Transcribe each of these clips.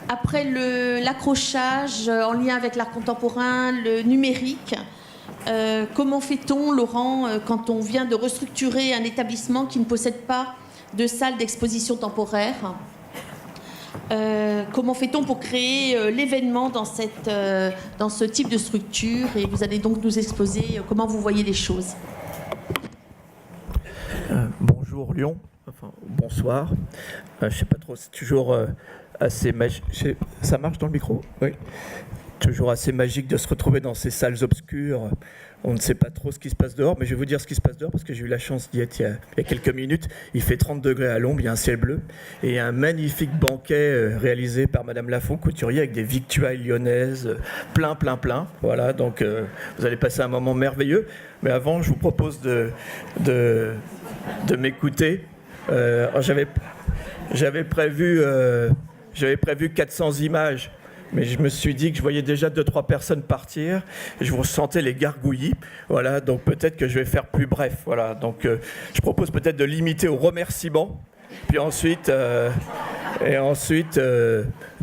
Après l'accrochage en lien avec l'art contemporain, le numérique, comment fait-on, Laurent, quand on vient de restructurer un établissement qui ne possède pas de salle d'exposition temporaire? Comment fait-on pour créer l'événement dans ce type de structure? Et vous allez donc nous exposer comment vous voyez les choses. Bonjour Lyon, enfin bonsoir. Je ne sais pas trop, c'est toujours assez magique. Ça marche dans le micro? Oui. Toujours assez magique de se retrouver dans ces salles obscures. On ne sait pas trop ce qui se passe dehors, mais je vais vous dire ce qui se passe dehors parce que j'ai eu la chance d'y être il y a quelques minutes. Il fait 30 degrés à l'ombre, il y a un ciel bleu et il y a un magnifique banquet réalisé par Madame Lafont, couturier, avec des victuailles lyonnaises, plein. Voilà, donc vous allez passer un moment merveilleux. Mais avant, je vous propose de m'écouter. J'avais prévu 400 images. Mais je me suis dit que je voyais déjà 2-3 personnes partir, et je vous sentais les gargouillis, voilà, donc peut-être que je vais faire plus bref, voilà, donc je propose peut-être de limiter aux remerciements, puis ensuite, de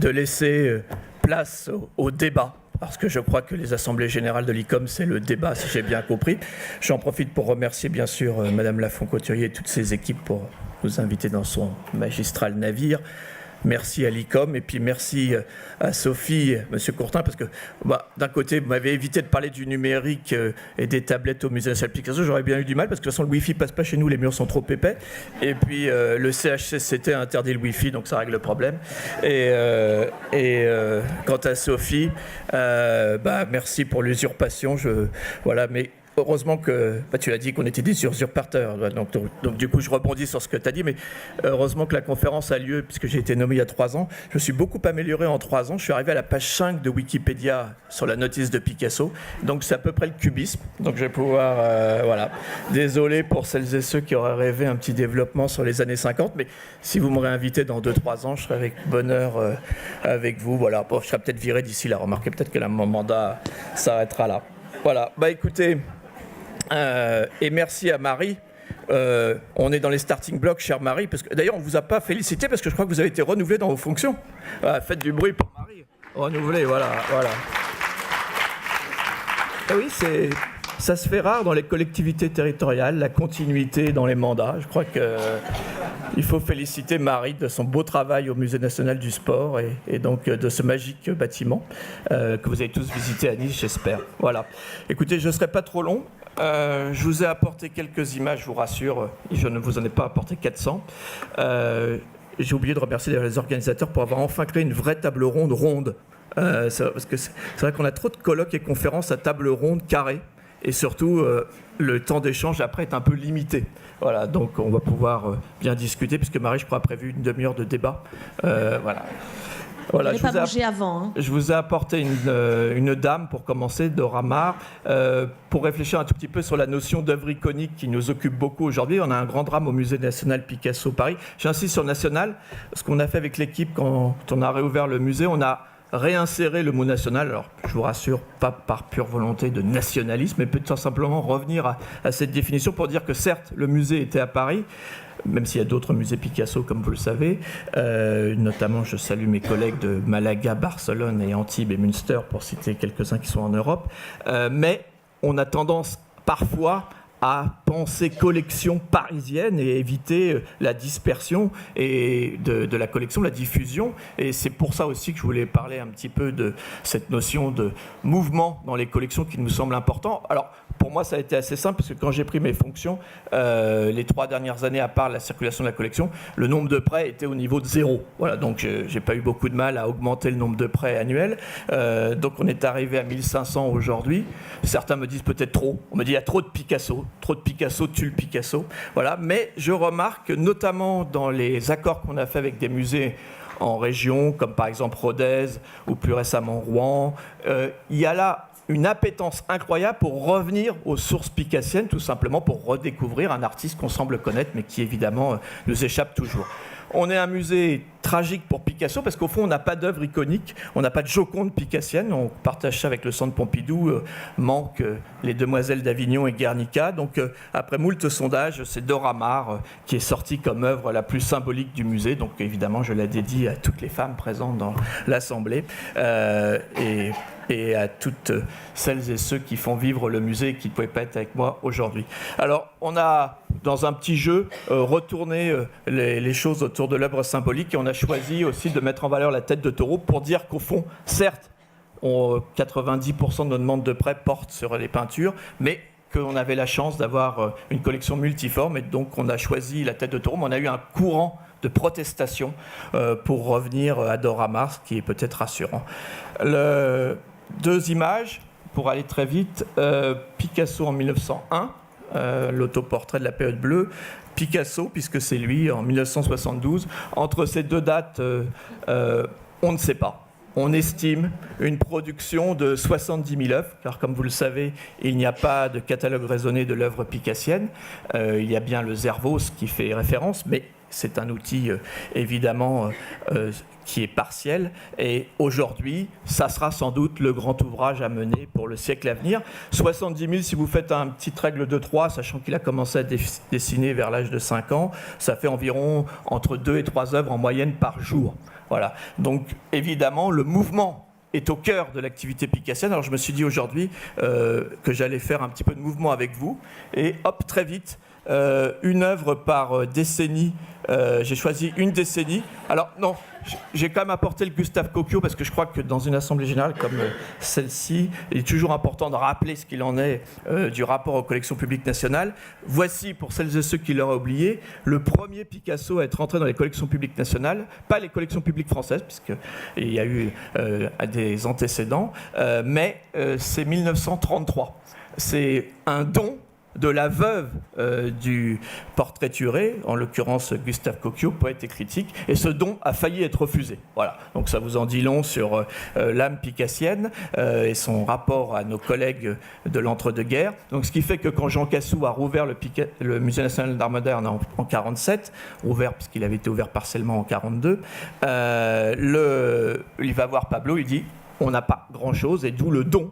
laisser place au débat, parce que je crois que les assemblées générales de l'ICOM, c'est le débat, si j'ai bien compris. J'en profite pour remercier bien sûr Madame Lafont-Couturier et toutes ses équipes pour nous inviter dans son magistral navire. Merci à l'ICOM et puis merci à Sophie, Monsieur Courtin, parce que d'un côté, vous m'avez évité de parler du numérique et des tablettes au Musée national Picasso. J'aurais bien eu du mal parce que de toute façon, le Wi-Fi passe pas chez nous, les murs sont trop épais. Et puis le CHCCT a interdit le Wi-Fi, donc ça règle le problème. Et quant à Sophie, merci pour l'usurpation. Voilà, mais heureusement que, tu l'as dit qu'on était des usurpateurs, donc du coup je rebondis sur ce que tu as dit, mais heureusement que la conférence a lieu, puisque j'ai été nommé il y a 3 ans. Je me suis beaucoup amélioré en 3 ans, je suis arrivé à la page 5 de Wikipédia sur la notice de Picasso, donc c'est à peu près le cubisme, donc je vais pouvoir, voilà. Désolé pour celles et ceux qui auraient rêvé un petit développement sur les années 50, mais si vous m'aurez invité dans 2-3 ans, je serai avec bonheur avec vous, voilà. Bon, je serai peut-être viré d'ici là, remarquez peut-être que mon mandat s'arrêtera là. Voilà, écoutez... et merci à Marie. On est dans les starting blocks, chère Marie, parce que d'ailleurs on ne vous a pas félicité parce que je crois que vous avez été renouvelé dans vos fonctions. Faites du bruit pour Marie. Renouvelé, voilà. Et oui, ça se fait rare dans les collectivités territoriales, la continuité dans les mandats. Je crois qu'il faut féliciter Marie de son beau travail au Musée national du sport et donc de ce magique bâtiment que vous avez tous visité à Nice, j'espère. Voilà. Écoutez, je ne serai pas trop long. Je vous ai apporté quelques images, je vous rassure, je ne vous en ai pas apporté 400. J'ai oublié de remercier les organisateurs pour avoir enfin créé une vraie table ronde. Parce que c'est vrai qu'on a trop de colloques et conférences à table ronde carrée, et surtout le temps d'échange après est un peu limité. Voilà, donc on va pouvoir bien discuter, puisque Marie, je crois, a prévu une demi-heure de débat. Voilà. Voilà, je vous ai apporté une dame, pour commencer, Dora Maar, pour réfléchir un tout petit peu sur la notion d'œuvre iconique qui nous occupe beaucoup aujourd'hui. On a un grand drame au Musée national Picasso Paris. J'insiste sur national. Ce qu'on a fait avec l'équipe quand on a réouvert le musée, on a réinsérer le mot national, alors je vous rassure, pas par pure volonté de nationalisme, mais peut-être simplement revenir à cette définition pour dire que certes, le musée était à Paris, même s'il y a d'autres musées Picasso, comme vous le savez, notamment je salue mes collègues de Malaga, Barcelone et Antibes et Münster, pour citer quelques-uns qui sont en Europe, mais on a tendance parfois à penser collection parisienne et éviter la dispersion et de la collection, la diffusion. Et c'est pour ça aussi que je voulais parler un petit peu de cette notion de mouvement dans les collections qui nous semble important. Alors, pour moi, ça a été assez simple, parce que quand j'ai pris mes fonctions, les 3 dernières années, à part la circulation de la collection, le nombre de prêts était au niveau de 0. Voilà, donc j'ai pas eu beaucoup de mal à augmenter le nombre de prêts annuels. Donc on est arrivé à 1500 aujourd'hui. Certains me disent peut-être trop. On me dit il y a trop de Picasso. Trop de Picasso tue le Picasso. Voilà, mais je remarque, notamment dans les accords qu'on a fait avec des musées en région, comme par exemple Rodez ou plus récemment Rouen, il y a là une appétence incroyable pour revenir aux sources picassiennes, tout simplement pour redécouvrir un artiste qu'on semble connaître, mais qui évidemment nous échappe toujours. on est un musée tragique pour Picasso, parce qu'au fond, on n'a pas d'œuvre iconique, on n'a pas de Joconde picassienne, on partage ça avec le Centre Pompidou, manque les Demoiselles d'Avignon et Guernica. Donc, après moult sondages, c'est Dora Maar qui est sortie comme œuvre la plus symbolique du musée. Donc, évidemment, je la dédie à toutes les femmes présentes dans l'Assemblée et à toutes celles et ceux qui font vivre le musée et qui ne pouvaient pas être avec moi aujourd'hui. Alors, on a, dans un petit jeu, retourné les choses autour de l'œuvre symbolique et on a choisi aussi de mettre en valeur la tête de taureau pour dire qu'au fond, certes, 90% de nos demandes de prêt portent sur les peintures, mais qu'on avait la chance d'avoir une collection multiforme et donc on a choisi la tête de taureau, mais on a eu un courant de protestation pour revenir à Dora Maar, ce qui est peut-être rassurant. Deux images, pour aller très vite. Picasso en 1901, l'autoportrait de la période bleue. Picasso, puisque c'est lui, en 1972. Entre ces deux dates, on ne sait pas. On estime une production de 70 000 œuvres, car comme vous le savez, il n'y a pas de catalogue raisonné de l'œuvre picassienne. Il y a bien le Zervos qui fait référence, mais c'est un outil évidemment qui est partiel. Et aujourd'hui, ça sera sans doute le grand ouvrage à mener pour le siècle à venir. 70 000, si vous faites une petite règle de 3, sachant qu'il a commencé à dessiner vers l'âge de 5 ans, ça fait environ entre 2 et 3 œuvres en moyenne par jour. Voilà. Donc évidemment, le mouvement est au cœur de l'activité picassienne. Alors je me suis dit aujourd'hui que j'allais faire un petit peu de mouvement avec vous. Et hop, très vite, une œuvre par décennie. J'ai choisi une décennie. Alors non, j'ai quand même apporté le Gustave Coquio parce que je crois que dans une assemblée générale comme celle-ci, il est toujours important de rappeler ce qu'il en est du rapport aux collections publiques nationales. Voici, pour celles et ceux qui l'auraient oublié, le premier Picasso à être entré dans les collections publiques nationales, pas les collections publiques françaises, puisqu'il y a eu des antécédents, mais c'est 1933. C'est un don de la veuve du portraituré, en l'occurrence Gustave Coquio, poète et critique, et ce don a failli être refusé. Voilà. Donc ça vous en dit long sur l'âme picassienne et son rapport à nos collègues de l'entre-deux-guerres. Donc ce qui fait que quand Jean Cassou a rouvert le Musée national d'art moderne en 1947, rouvert puisqu'il avait été ouvert partiellement en 1942, il va voir Pablo, il dit « on n'a pas grand-chose » et d'où le don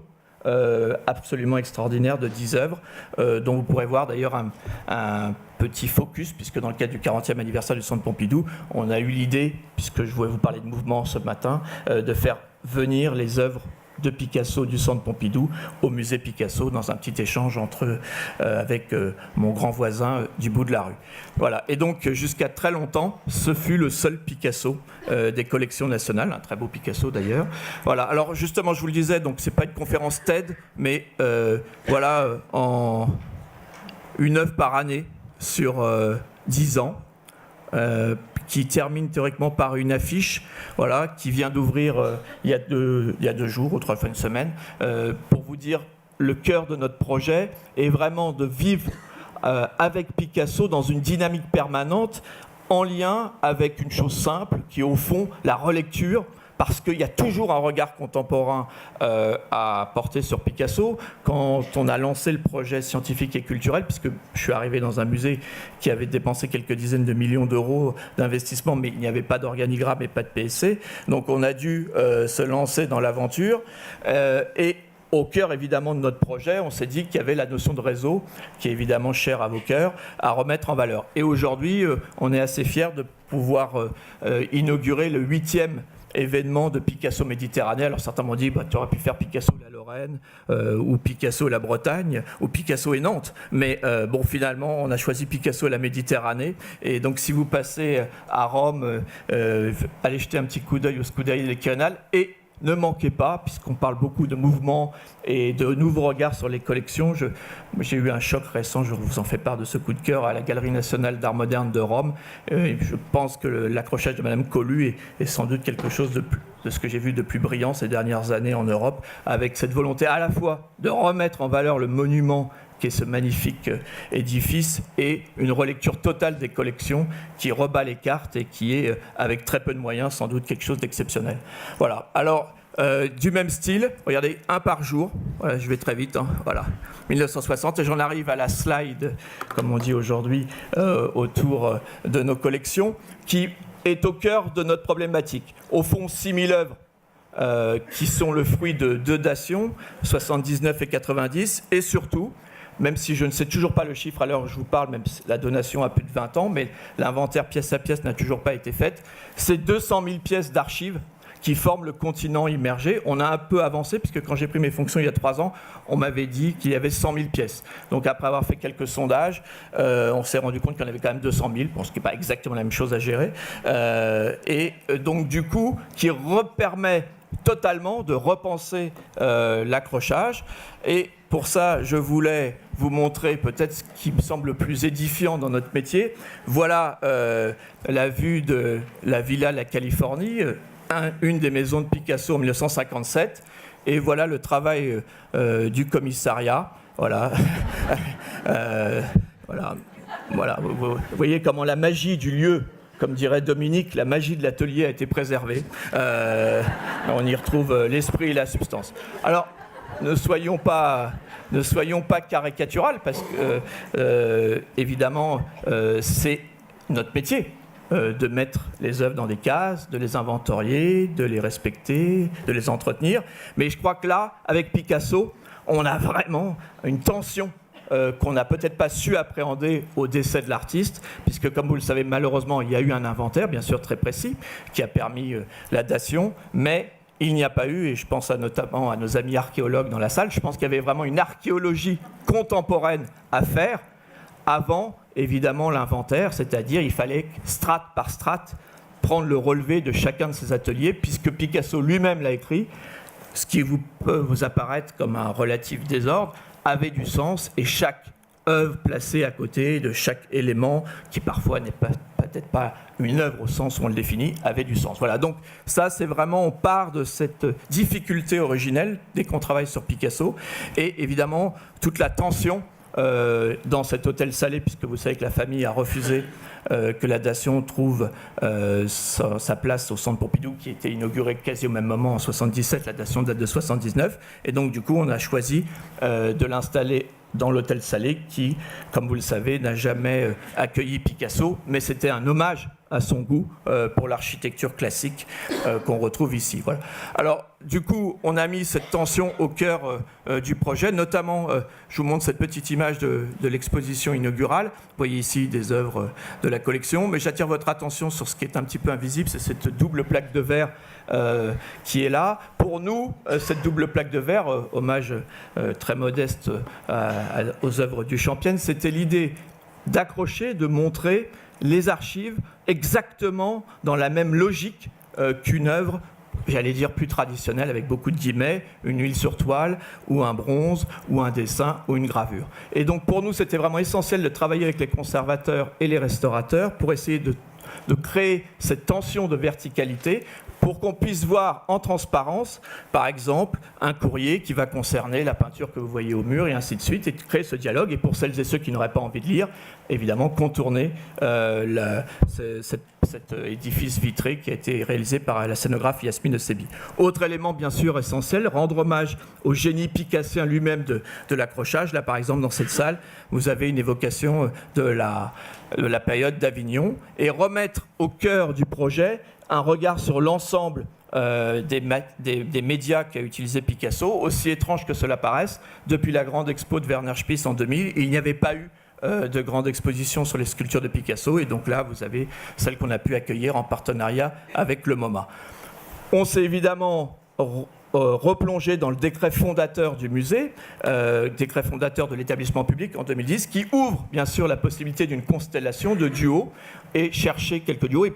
absolument extraordinaire de 10 œuvres, dont vous pourrez voir d'ailleurs un petit focus, puisque dans le cadre du 40e anniversaire du Centre Pompidou, on a eu l'idée, puisque je voulais vous parler de mouvement ce matin, de faire venir les œuvres de Picasso du Centre Pompidou au musée Picasso dans un petit échange avec mon grand voisin du bout de la rue. Voilà. Et donc jusqu'à très longtemps, ce fut le seul Picasso des collections nationales, un très beau Picasso d'ailleurs. Voilà. Alors justement, je vous le disais, donc c'est pas une conférence TED, mais voilà, en une œuvre par année sur 10 ans. Qui termine théoriquement par une affiche, voilà, qui vient d'ouvrir il y a 2 jours, autrefois une semaine, pour vous dire le cœur de notre projet est vraiment de vivre avec Picasso dans une dynamique permanente, en lien avec une chose simple, qui est au fond la relecture, parce qu'il y a toujours un regard contemporain à porter sur Picasso. Quand on a lancé le projet scientifique et culturel, puisque je suis arrivé dans un musée qui avait dépensé quelques dizaines de millions d'euros d'investissement, mais il n'y avait pas d'organigramme et pas de PSC, donc on a dû se lancer dans l'aventure. Et au cœur évidemment de notre projet, on s'est dit qu'il y avait la notion de réseau, qui est évidemment chère à vos cœurs, à remettre en valeur. Et aujourd'hui, on est assez fiers de pouvoir inaugurer le 8e événement de Picasso Méditerranée. Alors certains m'ont dit, tu aurais pu faire Picasso la Lorraine, ou Picasso la Bretagne, ou Picasso et Nantes. Mais bon, finalement, on a choisi Picasso la Méditerranée. Et donc, si vous passez à Rome, allez jeter un petit coup d'œil au Scuderia del Quirinal. Et ne manquez pas, puisqu'on parle beaucoup de mouvement et de nouveaux regards sur les collections. J'ai eu un choc récent, je vous en fais part de ce coup de cœur, à la Galerie nationale d'art moderne de Rome. Je pense que l'accrochage de Madame Collu est sans doute quelque chose de ce que j'ai vu de plus brillant ces dernières années en Europe, avec cette volonté à la fois de remettre en valeur le monument qui est ce magnifique édifice, et une relecture totale des collections qui rebat les cartes et qui est, avec très peu de moyens, sans doute quelque chose d'exceptionnel. Voilà. Alors, du même style, regardez, un par jour, voilà, je vais très vite, hein, voilà, 1960, et j'en arrive à la slide, comme on dit aujourd'hui, autour de nos collections, qui est au cœur de notre problématique. Au fond, 6000 œuvres qui sont le fruit de deux dations, 79 et 90, et surtout, même si je ne sais toujours pas le chiffre à l'heure où je vous parle, même si la donation a plus de 20 ans, mais l'inventaire pièce à pièce n'a toujours pas été fait, c'est 200 000 pièces d'archives qui forment le continent immergé. On a un peu avancé, puisque quand j'ai pris mes fonctions il y a 3 ans, on m'avait dit qu'il y avait 100 000 pièces. Donc après avoir fait quelques sondages, on s'est rendu compte qu'il y en avait quand même 200 000, bon, ce qui n'est pas exactement la même chose à gérer. Et donc du coup, qui permet totalement de repenser l'accrochage. Et pour ça, je voulais vous montrer peut-être ce qui me semble le plus édifiant dans notre métier. Voilà la vue de la Villa La Californie, une des maisons de Picasso en 1957. Et voilà le travail du commissariat. Voilà. Voilà. Vous voyez comment la magie du lieu, comme dirait Dominique, la magie de l'atelier a été préservée. On y retrouve l'esprit et la substance. Alors, ne soyons pas caricaturales, parce que, évidemment, c'est notre métier de mettre les œuvres dans des cases, de les inventorier, de les respecter, de les entretenir. Mais je crois que là, avec Picasso, on a vraiment une tension qu'on n'a peut-être pas su appréhender au décès de l'artiste, puisque, comme vous le savez, malheureusement, il y a eu un inventaire, bien sûr très précis, qui a permis la datation, mais il n'y a pas eu, et je pense notamment à nos amis archéologues dans la salle, je pense qu'il y avait vraiment une archéologie contemporaine à faire avant, évidemment, l'inventaire, c'est-à-dire il fallait, strate par strate, prendre le relevé de chacun de ces ateliers, puisque Picasso lui-même l'a écrit, ce qui peut vous apparaître comme un relatif désordre, avait du sens, et chaque œuvre placée à côté de chaque élément, qui parfois n'est peut-être pas une œuvre au sens où on le définit, avait du sens. Voilà, donc ça c'est vraiment, on part de cette difficulté originelle dès qu'on travaille sur Picasso, et évidemment toute la tension dans cet hôtel Salé, puisque vous savez que la famille a refusé que la datation trouve sa place au Centre Pompidou, qui a été inauguré quasi au même moment en 77, la datation date de 79, et donc du coup on a choisi de l'installer dans l'hôtel Salé, qui, comme vous le savez, n'a jamais accueilli Picasso, mais c'était un hommage à son goût pour l'architecture classique qu'on retrouve ici. Voilà. Alors, du coup, on a mis cette tension au cœur du projet, notamment, je vous montre cette petite image de l'exposition inaugurale. Vous voyez ici des œuvres de la collection, mais j'attire votre attention sur ce qui est un petit peu invisible, c'est cette double plaque de verre qui est là. Pour nous, cette double plaque de verre, hommage très modeste aux œuvres du Champienne, c'était l'idée d'accrocher, de montrer les archives exactement dans la même logique qu'une œuvre, j'allais dire plus traditionnelle, avec beaucoup de guillemets, une huile sur toile, ou un bronze, ou un dessin, ou une gravure. Et donc pour nous, c'était vraiment essentiel de travailler avec les conservateurs et les restaurateurs pour essayer de créer cette tension de verticalité, pour qu'on puisse voir en transparence, par exemple, un courrier qui va concerner la peinture que vous voyez au mur, et ainsi de suite, et créer ce dialogue. Et pour celles et ceux qui n'auraient pas envie de lire, évidemment, contourner cet édifice vitré qui a été réalisé par la scénographe Yasmine Sebi. Autre élément, bien sûr, essentiel, rendre hommage au génie picassien lui-même de l'accrochage. Là, par exemple, dans cette salle, vous avez une évocation de la période d'Avignon, et remettre au cœur du projet un regard sur l'ensemble des médias qu'a utilisé Picasso, aussi étrange que cela paraisse. Depuis la grande expo de Werner Spiess en 2000, il n'y avait pas eu de grande exposition sur les sculptures de Picasso, et donc là, vous avez celle qu'on a pu accueillir en partenariat avec le MoMA. On s'est évidemment replongé dans le décret fondateur du musée, décret fondateur de l'établissement public en 2010, qui ouvre bien sûr la possibilité d'une constellation de duos, et chercher quelques duos. Et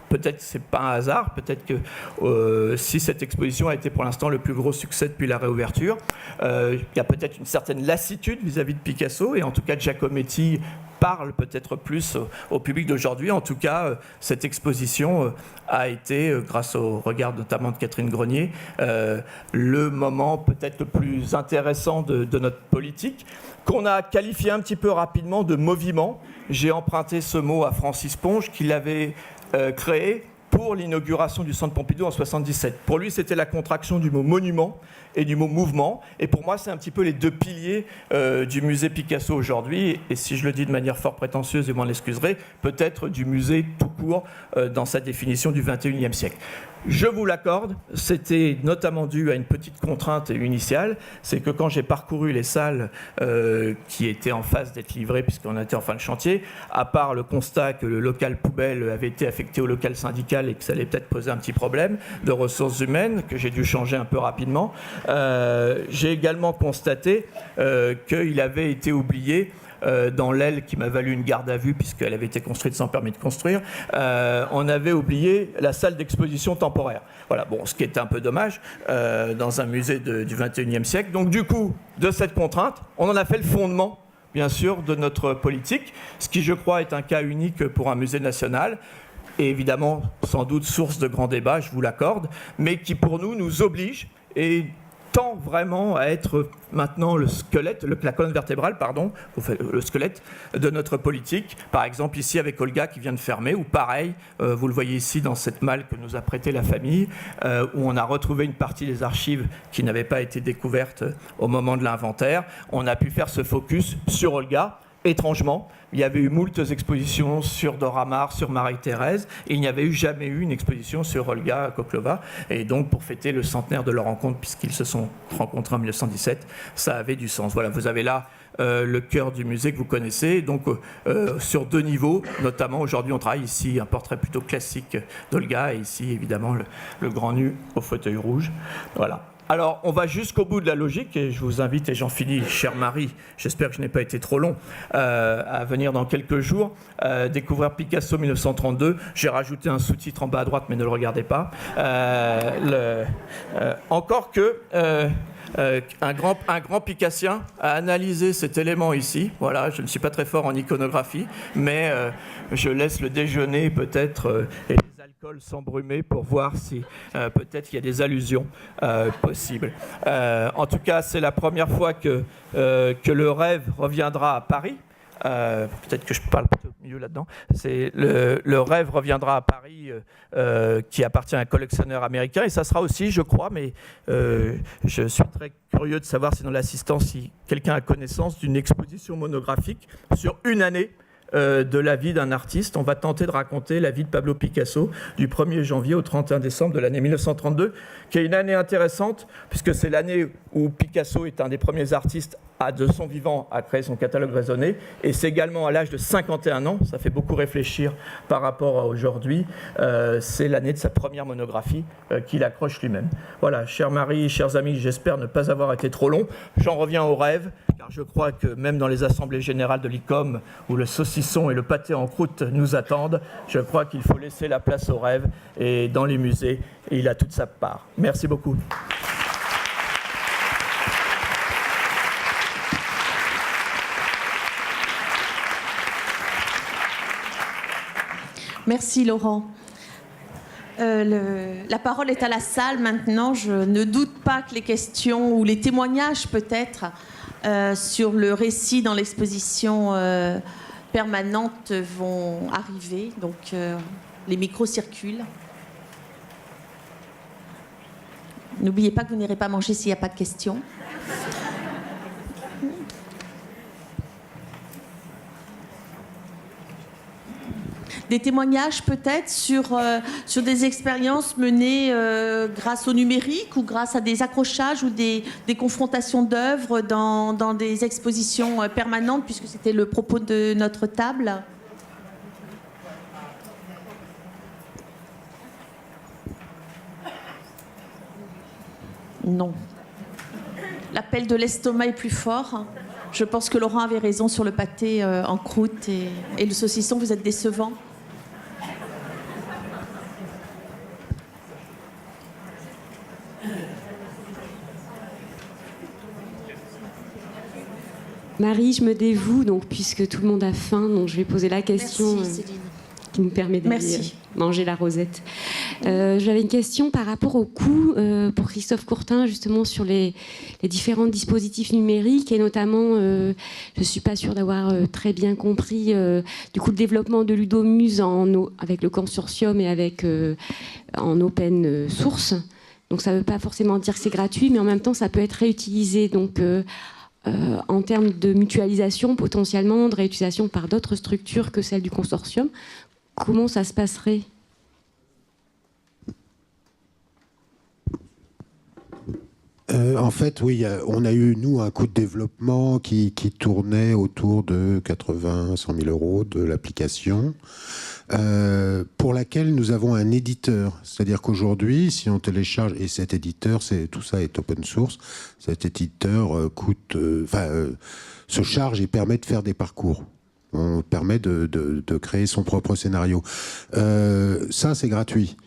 peut-être que ce n'est pas un hasard, peut-être que si cette exposition a été pour l'instant le plus gros succès depuis la réouverture, il y a peut-être une certaine lassitude vis-à-vis de Picasso, et en tout cas Giacometti parle peut-être plus au public d'aujourd'hui. En tout cas, cette exposition a été, grâce au regard notamment de Catherine Grenier, le moment peut-être le plus intéressant de notre politique, qu'on a qualifié un petit peu rapidement de moviment. J'ai emprunté ce mot à Francis Ponge, qui l'avait créé pour l'inauguration du Centre Pompidou en 1977. Pour lui, c'était la contraction du mot monument et du mot mouvement. Et pour moi, c'est un petit peu les deux piliers du musée Picasso aujourd'hui. Et si je le dis de manière fort prétentieuse, et vous m'en excuserez, peut-être du musée tout court dans sa définition du XXIe siècle. Je vous l'accorde, c'était notamment dû à une petite contrainte initiale, c'est que quand j'ai parcouru les salles qui étaient en phase d'être livrées, puisqu'on était en fin de chantier, à part le constat que le local poubelle avait été affecté au local syndical et que ça allait peut-être poser un petit problème de ressources humaines, que j'ai dû changer un peu rapidement, j'ai également constaté qu'il avait été oublié dans l'aile qui m'a valu une garde à vue puisqu'elle avait été construite sans permis de construire, on avait oublié la salle d'exposition temporaire. Voilà, bon, ce qui est un peu dommage dans un musée du XXIe siècle. Donc du coup, de cette contrainte, on en a fait le fondement, bien sûr, de notre politique, ce qui, je crois, est un cas unique pour un musée national. Et évidemment, sans doute source de grands débats, je vous l'accorde, mais qui pour nous oblige et tend vraiment à être maintenant le squelette, la colonne vertébrale, pardon, le squelette de notre politique. Par exemple, ici avec Olga qui vient de fermer, ou pareil, vous le voyez ici dans cette malle que nous a prêtée la famille, où on a retrouvé une partie des archives qui n'avaient pas été découvertes au moment de l'inventaire. On a pu faire ce focus sur Olga. Étrangement, il y avait eu moultes expositions sur Dora Maar, sur Marie-Thérèse, et il n'y avait jamais eu une exposition sur Olga Koklova. Et donc, pour fêter le centenaire de leur rencontre, puisqu'ils se sont rencontrés en 1917, ça avait du sens. Voilà, vous avez là le cœur du musée que vous connaissez, donc sur deux niveaux. Notamment, aujourd'hui, on travaille ici un portrait plutôt classique d'Olga, et ici, évidemment, le grand nu au fauteuil rouge. Voilà. Alors, on va jusqu'au bout de la logique, et je vous invite, et j'en finis, chère Marie, j'espère que je n'ai pas été trop long, à venir dans quelques jours, découvrir Picasso 1932. J'ai rajouté un sous-titre en bas à droite, mais ne le regardez pas. Encore que... un grand Picassien a analysé cet élément ici. Voilà, je ne suis pas très fort en iconographie, mais je laisse le déjeuner peut-être et les alcools s'embrumer pour voir si peut-être il y a des allusions possibles. En tout cas, c'est la première fois que le rêve reviendra à Paris. Peut-être que je parle plutôt mieux là-dedans. C'est le rêve reviendra à Paris, qui appartient à un collectionneur américain, et ça sera aussi, je crois, mais je suis très curieux de savoir si dans l'assistance, si quelqu'un a connaissance d'une exposition monographique sur une année de la vie d'un artiste. On va tenter de raconter la vie de Pablo Picasso du 1er janvier au 31 décembre de l'année 1932, qui est une année intéressante, puisque c'est l'année où Picasso est un des premiers artistes de son vivant à créer son catalogue raisonné, et c'est également à l'âge de 51 ans, ça fait beaucoup réfléchir par rapport à aujourd'hui, c'est l'année de sa première monographie qu'il accroche lui-même. Voilà, chère Marie, chers amis, j'espère ne pas avoir été trop long. J'en reviens au rêve, car je crois que même dans les assemblées générales de l'ICOM, où le saucisson et le pâté en croûte nous attendent, je crois qu'il faut laisser la place au rêve, et dans les musées, il a toute sa part. Merci beaucoup. Merci Laurent. La parole est à la salle maintenant. Je ne doute pas que les questions ou les témoignages peut-être sur le récit dans l'exposition permanente vont arriver. Donc les micros circulent. N'oubliez pas que vous n'irez pas manger s'il n'y a pas de questions. Des témoignages peut-être sur des expériences menées grâce au numérique ou grâce à des accrochages ou des confrontations d'œuvres dans des expositions permanentes, puisque c'était le propos de notre table. Non. L'appel de l'estomac est plus fort. Je pense que Laurent avait raison sur le pâté en croûte et le saucisson, vous êtes décevant. Marie, je me dévoue, donc, puisque tout le monde a faim, donc je vais poser la question qui nous permet d'aller manger la rosette. J'avais une question par rapport au coût pour Christophe Courtin, justement sur les différents dispositifs numériques, et notamment, je ne suis pas sûre d'avoir très bien compris, du coup, le développement de Ludomuse avec le consortium et avec, en open source. Donc ça ne veut pas forcément dire que c'est gratuit, mais en même temps, ça peut être réutilisé. Donc, en termes de mutualisation, potentiellement, de réutilisation par d'autres structures que celles du consortium, comment ça se passerait ? En fait, oui, on a eu, nous, un coût de développement qui tournait autour de 80-100 000 euros de l'application, pour laquelle nous avons un éditeur. C'est-à-dire qu'aujourd'hui, si on télécharge, et cet éditeur, tout ça est open source, cet éditeur se charge et permet de faire des parcours. On permet de créer son propre scénario. Ça, c'est gratuit.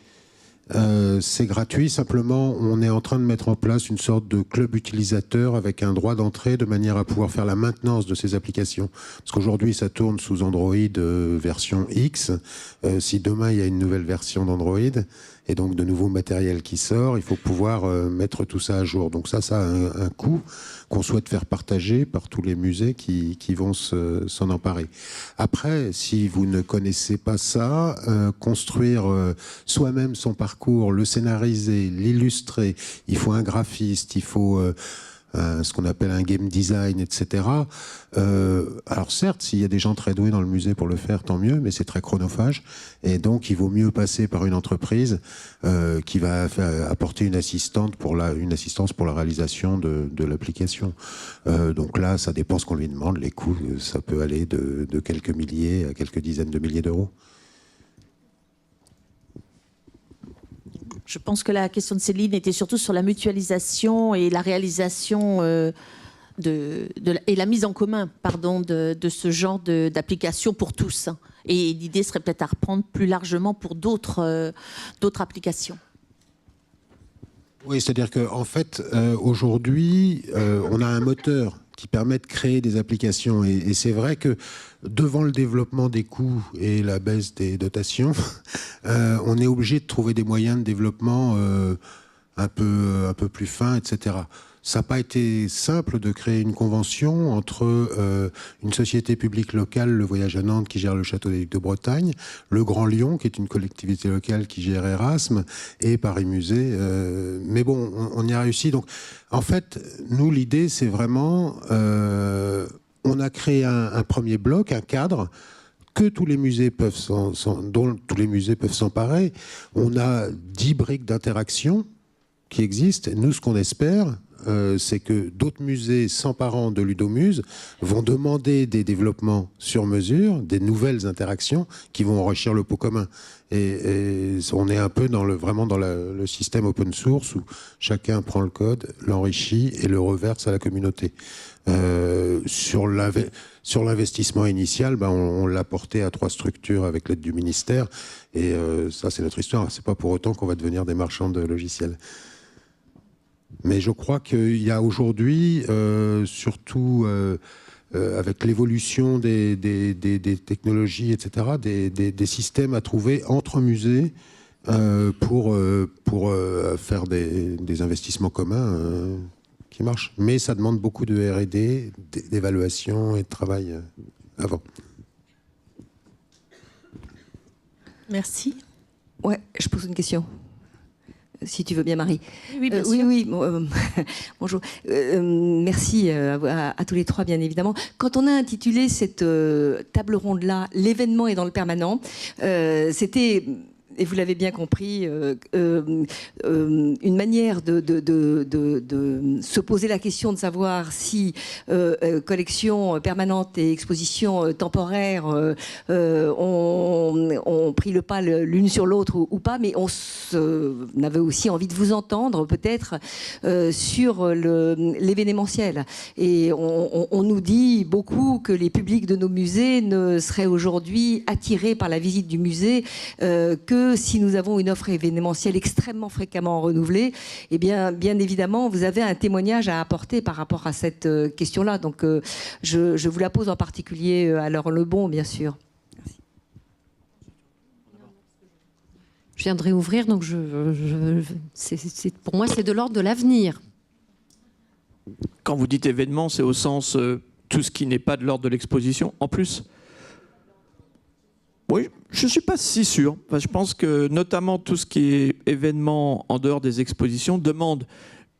C'est gratuit, simplement on est en train de mettre en place une sorte de club utilisateur avec un droit d'entrée de manière à pouvoir faire la maintenance de ces applications. Parce qu'aujourd'hui ça tourne sous Android version X. Si demain il y a une nouvelle version d'Android et donc de nouveaux matériels qui sort, il faut pouvoir mettre tout ça à jour. Donc ça a un coût qu'on souhaite faire partager par tous les musées qui vont s'en emparer. Après, si vous ne connaissez pas ça, construire soi-même son parcours, le scénariser, l'illustrer, il faut un graphiste, il faut ce qu'on appelle un game design, etc. Alors certes, s'il y a des gens très doués dans le musée pour le faire, tant mieux, mais c'est très chronophage. Et donc, il vaut mieux passer par une entreprise qui va apporter une assistance pour la réalisation de l'application. Donc là, ça dépend ce qu'on lui demande. Les coûts, ça peut aller de quelques milliers à quelques dizaines de milliers d'euros. Je pense que la question de Céline était surtout sur la mutualisation et la réalisation et la mise en commun, de ce genre d'application pour tous. Et l'idée serait peut-être à reprendre plus largement pour d'autres applications. Oui, c'est-à-dire qu'en fait, aujourd'hui, on a un moteur qui permet de créer des applications. Et c'est vrai que devant le développement des coûts et la baisse des dotations, on est obligé de trouver des moyens de développement un peu plus fins, etc. Ça n'a pas été simple de créer une convention entre une société publique locale, le Voyage à Nantes, qui gère le Château des Ducs de Bretagne, le Grand Lyon, qui est une collectivité locale qui gère Erasme, et Paris Musée. Mais bon, on y a réussi. Donc, en fait, nous, l'idée, c'est vraiment... on a créé un premier bloc, un cadre, dont tous les musées peuvent s'emparer. On a 10 briques d'interaction qui existent. Nous, ce qu'on espère, c'est que d'autres musées s'emparant de Ludomuse vont demander des développements sur mesure, des nouvelles interactions qui vont enrichir le pot commun. Et on est un peu vraiment dans le système open source où chacun prend le code, l'enrichit et le reverse à la communauté. Sur l'investissement initial, on l'a porté à 3 structures avec l'aide du ministère. Et ça, c'est notre histoire. C'est pas pour autant qu'on va devenir des marchands de logiciels. Mais je crois qu'il y a aujourd'hui, surtout avec l'évolution des technologies, etc., des systèmes à trouver entre musées pour faire des investissements communs qui marchent. Mais ça demande beaucoup de R&D, d'évaluation et de travail avant. Merci. Ouais, je pose une question. Si tu veux bien, Marie. Oui, bien sûr. Oui. Bonjour. Merci à tous les 3, bien évidemment. Quand on a intitulé cette table ronde-là, l'événement est dans le permanent, c'était... Et vous l'avez bien compris, une manière de se poser la question de savoir si collection permanente et exposition temporaire ont pris le pas l'une sur l'autre ou pas, mais on avait aussi envie de vous entendre peut-être sur l'événementiel. Et on nous dit beaucoup que les publics de nos musées ne seraient aujourd'hui attirés par la visite du musée que si nous avons une offre événementielle extrêmement fréquemment renouvelée, eh bien évidemment, vous avez un témoignage à apporter par rapport à cette question-là. Donc, je vous la pose en particulier à Laurent Lebon, bien sûr. Merci. je viendrai ouvrir, donc pour moi, c'est de l'ordre de l'avenir. Quand vous dites événement, c'est au sens tout ce qui n'est pas de l'ordre de l'exposition en plus? Oui, je ne suis pas si sûr. Enfin, je pense que notamment tout ce qui est événement en dehors des expositions demande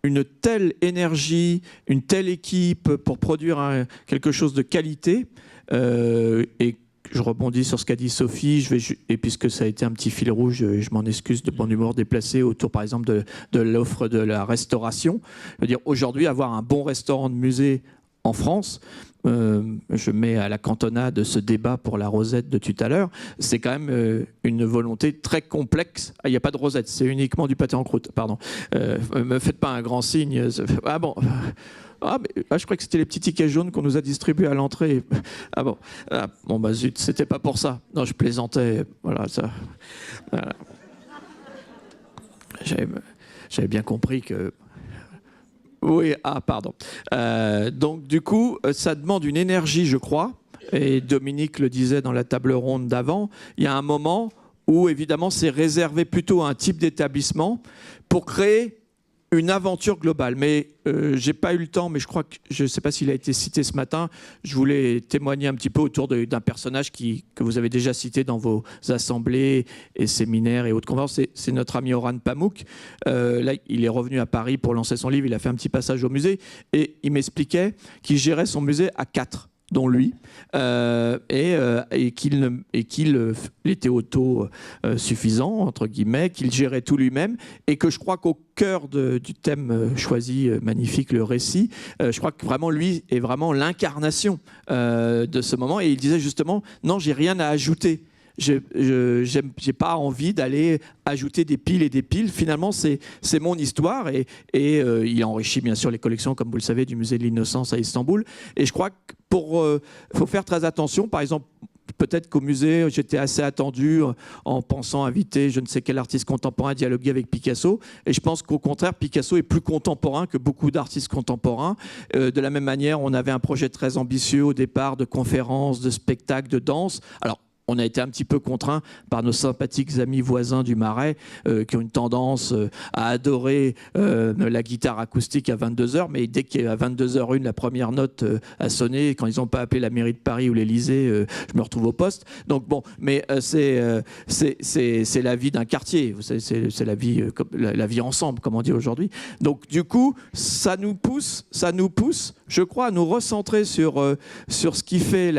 une telle énergie, une telle équipe pour produire quelque chose de qualité. Et je rebondis sur ce qu'a dit Sophie, et puisque ça a été un petit fil rouge, je m'en excuse de mon humour déplacé autour par exemple de l'offre de la restauration. Je veux dire, aujourd'hui, avoir un bon restaurant de musée en France, je mets à la cantonade ce débat pour la rosette de tout à l'heure, c'est quand même une volonté très complexe. Ah, il n'y a pas de rosette, c'est uniquement du pâté en croûte, pardon. Me faites pas un grand signe. Ah bon. Je crois que c'était les petits tickets jaunes qu'on nous a distribués à l'entrée. Ah bon. Ah, bon bah zut, c'était pas pour ça. Non, je plaisantais. Voilà, ça. Voilà. J'avais bien compris que... Oui, pardon. Donc du coup, ça demande une énergie, je crois, et Dominique le disait dans la table ronde d'avant, il y a un moment où évidemment c'est réservé plutôt à un type d'établissement pour créer une aventure globale. Mais j'ai pas eu le temps, mais je crois que, je ne sais pas s'il a été cité ce matin, je voulais témoigner un petit peu autour d'un personnage que vous avez déjà cité dans vos assemblées et séminaires et autres conférences, c'est notre ami Orhan Pamuk. Là, il est revenu à Paris pour lancer son livre, il a fait un petit passage au musée et il m'expliquait qu'il gérait son musée à 4, dont lui, et qu'il était autosuffisant, entre guillemets, qu'il gérait tout lui-même, et que je crois qu'au cœur du thème choisi, magnifique, le récit, je crois que vraiment lui est vraiment l'incarnation de ce moment, et il disait justement, non, j'ai rien à ajouter. J'ai pas envie d'aller ajouter des piles et des piles. Finalement, c'est mon histoire et il enrichit bien sûr les collections, comme vous le savez, du musée de l'Innocence à Istanbul. Et je crois que faut faire très attention. Par exemple, peut-être qu'au musée, j'étais assez attendu en pensant inviter je ne sais quel artiste contemporain à dialoguer avec Picasso. Et je pense qu'au contraire, Picasso est plus contemporain que beaucoup d'artistes contemporains. De la même manière, on avait un projet très ambitieux au départ de conférences, de spectacles, de danse. Alors, on a été un petit peu contraints par nos sympathiques amis voisins du Marais qui ont une tendance à adorer la guitare acoustique à 22h, mais dès qu'à 22h01, la première note a sonné, quand ils n'ont pas appelé la mairie de Paris ou l'Élysée, je me retrouve au poste. Donc bon, mais c'est la vie d'un quartier, c'est la vie ensemble, comme on dit aujourd'hui. Donc du coup, ça nous pousse, je crois, à nous recentrer sur ce qui fait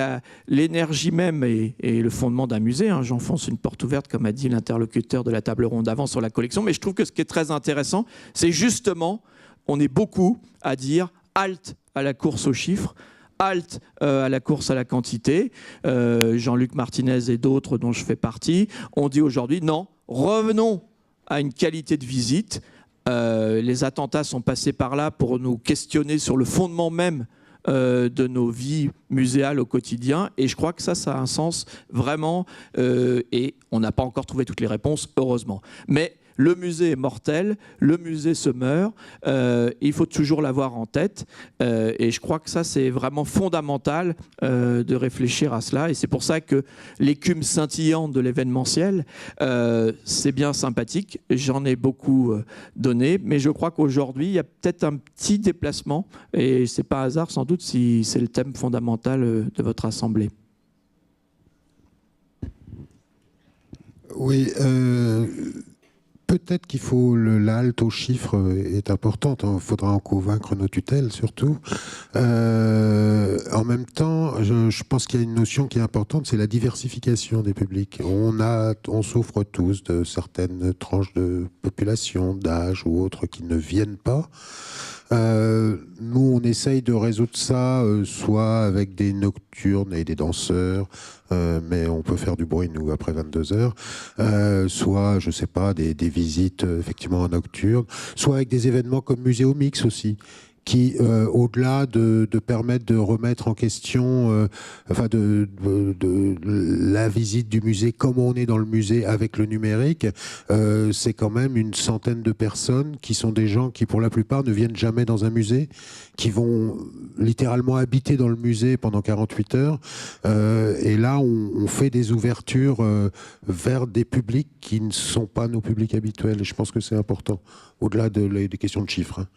l'énergie même et le fondement d'un musée. J'enfonce une porte ouverte, comme a dit l'interlocuteur de la table ronde avant sur la collection, mais je trouve que ce qui est très intéressant, c'est justement, on est beaucoup à dire halte à la course aux chiffres, halte à la course à la quantité. Jean-Luc Martinez et d'autres dont je fais partie, on dit aujourd'hui non, revenons à une qualité de visite. Les attentats sont passés par là pour nous questionner sur le fondement même de nos vies muséales au quotidien, et je crois que ça a un sens vraiment, et on n'a pas encore trouvé toutes les réponses, heureusement. Mais le musée est mortel, le musée se meurt, il faut toujours l'avoir en tête, et je crois que ça c'est vraiment fondamental de réfléchir à cela, et c'est pour ça que l'écume scintillante de l'événementiel, c'est bien sympathique, j'en ai beaucoup donné, mais je crois qu'aujourd'hui il y a peut-être un petit déplacement, et c'est pas hasard sans doute si c'est le thème fondamental de votre assemblée. Oui, peut-être qu'il faut l'halte aux chiffres est importante. Il faudra en convaincre nos tutelles surtout. En même temps, je pense qu'il y a une notion qui est importante, c'est la diversification des publics. On souffre tous de certaines tranches de population, d'âge ou autres qui ne viennent pas. Nous, on essaye de résoudre ça, soit avec des nocturnes et des danseurs, mais on peut faire du bruit, nous, après 22h, soit, je sais pas, des visites, effectivement, en nocturne, soit avec des événements comme Muséomix aussi, qui, au-delà de permettre de remettre en question la visite du musée, comme on est dans le musée avec le numérique, c'est quand même une centaine de personnes qui sont des gens qui, pour la plupart, ne viennent jamais dans un musée, qui vont littéralement habiter dans le musée pendant 48 heures. Et là, on fait des ouvertures vers des publics qui ne sont pas nos publics habituels. Et je pense que c'est important, au-delà des questions de chiffres. Hein.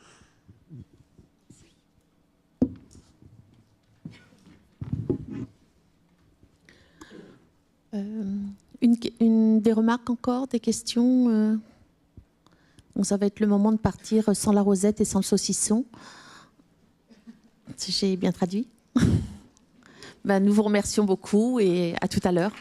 Des remarques encore, des questions Bon, ça va être le moment de partir sans la rosette et sans le saucisson. J'ai bien traduit. Nous vous remercions beaucoup et à tout à l'heure.